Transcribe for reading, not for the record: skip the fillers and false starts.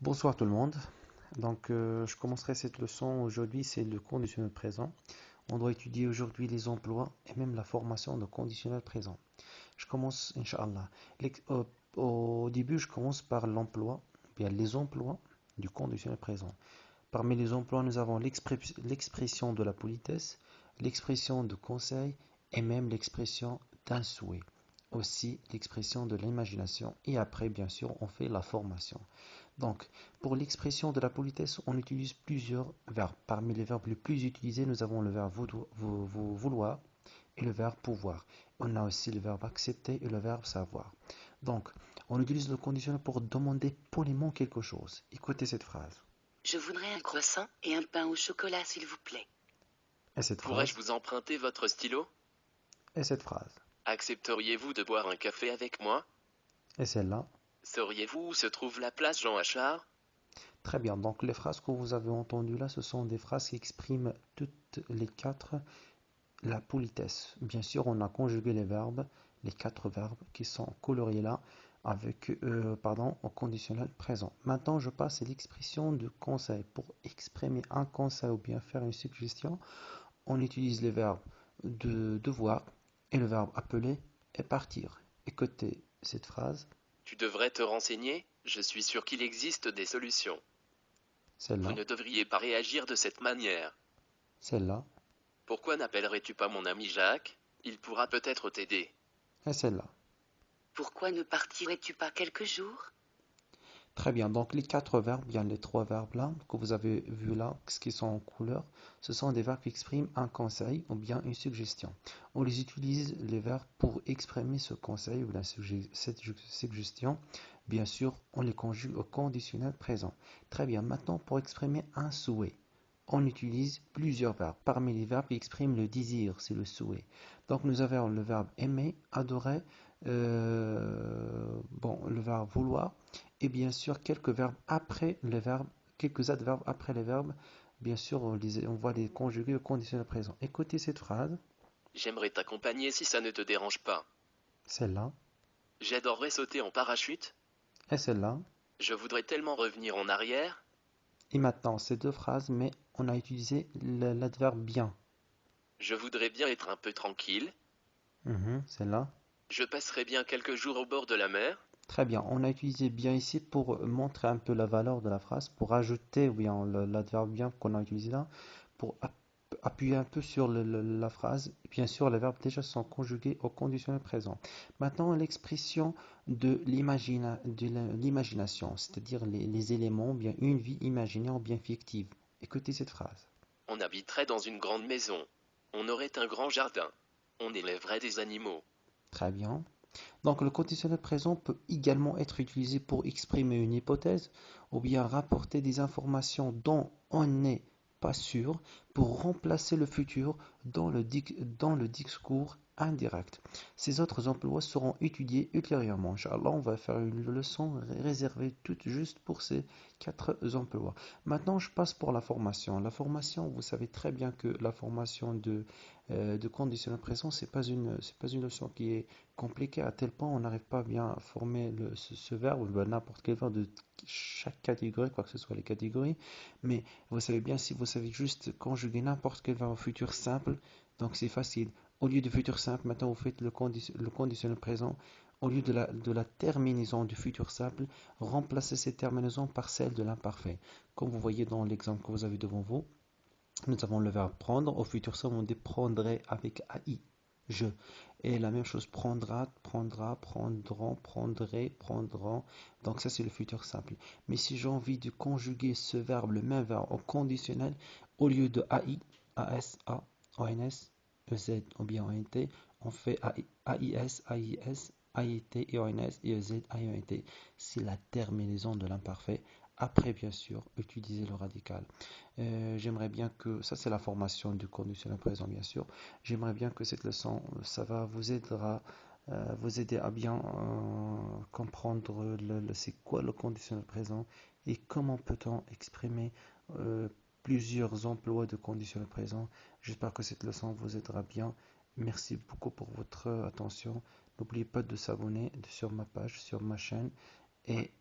Bonsoir tout le monde. Je commencerai cette leçon aujourd'hui, c'est le conditionnel présent. On doit étudier aujourd'hui les emplois et même la formation de conditionnel présent. Je commence, Inch'Allah. Au début, je commence par l'emploi, bien les emplois du conditionnel présent. Parmi les emplois, nous avons l'expression de la politesse, l'expression de conseil et même l'expression d'un souhait. Aussi l'expression de l'imagination et après, bien sûr, on fait la formation. Donc, pour l'expression de la politesse, on utilise plusieurs verbes. Parmi les verbes les plus utilisés, nous avons le verbe vouloir et le verbe pouvoir. On a aussi le verbe accepter et le verbe savoir. Donc, on utilise le conditionnel pour demander poliment quelque chose. Écoutez cette phrase. Je voudrais un croissant et un pain au chocolat, s'il vous plaît. Et cette Pourrais-je phrase. vous emprunter votre stylo? Et cette phrase. Accepteriez-vous de boire un café avec moi? Et celle-là. Sauriez-vous où se trouve la place Jean Achard? Très bien. Donc, les phrases que vous avez entendues là, ce sont des phrases qui expriment toutes les quatre la politesse. Bien sûr, on a conjugué les verbes, les quatre verbes qui sont coloriés là, avec, au conditionnel présent. Maintenant, je passe à l'expression de conseil. Pour exprimer un conseil ou bien faire une suggestion, on utilise les verbes de devoir et le verbe appeler et partir. Écoutez cette phrase, Tu devrais te renseigner, je suis sûr qu'il existe des solutions. Vous celle-là, ne devriez pas réagir de cette manière. celle-là Pourquoi n'appellerais-tu pas mon ami Jacques? Il pourra peut-être t'aider. et celle-là. Pourquoi ne partirais-tu pas quelques jours? Très bien, donc les quatre verbes, bien les trois verbes là, que vous avez vus là, ce qui sont en couleur, ce sont des verbes qui expriment un conseil ou bien une suggestion. On les utilise, les verbes, pour exprimer ce conseil ou cette suggestion. Bien sûr, on les conjugue au conditionnel présent. Très bien, maintenant pour exprimer un souhait, on utilise plusieurs verbes. Parmi les verbes qui expriment le désir, c'est le souhait. Donc nous avons le verbe aimer, adorer, le verbe vouloir et bien sûr quelques verbes après les verbes, quelques adverbes après les verbes. Bien sûr, on va les conjuguer au conditionnel présent. Écoutez cette phrase, J'aimerais t'accompagner si ça ne te dérange pas. celle-là, J'adorerais sauter en parachute. et celle-là. Je voudrais tellement revenir en arrière. Et maintenant, ces deux phrases, mais on a utilisé l'adverbe bien. Je voudrais bien être un peu tranquille. Celle-là. Je passerai bien quelques jours au bord de la mer. Très bien, on a utilisé bien ici pour montrer un peu la valeur de la phrase, pour ajouter bien l'adverbe bien qu'on a utilisé là, pour appuyer un peu sur la phrase. Bien sûr, les verbes déjà sont conjugués au conditionnel présent. Maintenant, l'expression de l'imagination, c'est-à-dire les éléments, bien une vie imaginée ou bien fictive. Écoutez cette phrase. On habiterait dans une grande maison. On aurait un grand jardin. On élèverait des animaux. Très bien. Donc le conditionnel présent peut également être utilisé pour exprimer une hypothèse ou bien rapporter des informations dont on n'est pas sûr pour remplacer le futur dans le discours indirect. Ces autres emplois seront étudiés ultérieurement. Inch'Allah, on va faire une leçon réservée toute juste pour ces quatre emplois. Maintenant, je passe pour la formation. La formation, vous savez très bien que la formation de conditionnel présent, c'est pas une leçon qui est compliqué à tel point on n'arrive pas bien à former ce verbe ou n'importe quel verbe de chaque catégorie, quoi que ce soit les catégories. Mais vous savez bien, si vous savez juste conjuguer n'importe quel verbe au futur simple, donc c'est facile. Au lieu de futur simple, maintenant vous faites le conditionnel présent. Au lieu de la terminaison du futur simple, remplacez cette terminaison par celle de l'imparfait. Comme vous voyez dans l'exemple que vous avez devant vous, nous avons le verbe prendre. Au futur simple, on dit prendrait avec AI. Je. Et la même chose, prendra, prendra, prendront, prendrait, prendront. Donc ça, c'est le futur simple. Mais si j'ai envie de conjuguer ce verbe, le même verbe, au conditionnel, au lieu de AI, AS, A, ONS, EZ ou bien ONT, on fait AIS, AIS, AIT, EONS, EZ, IONT. C'est la terminaison de l'imparfait. Après, bien sûr, utiliser le radical. J'aimerais bien que, ça c'est la formation du conditionnel présent bien sûr, j'aimerais bien que cette leçon, ça va vous aider à bien comprendre c'est quoi le conditionnel présent et comment peut-on exprimer plusieurs emplois de conditionnel présent. J'espère que cette leçon vous aidera bien. Merci beaucoup pour votre attention. N'oubliez pas de s'abonner sur ma page, sur ma chaîne et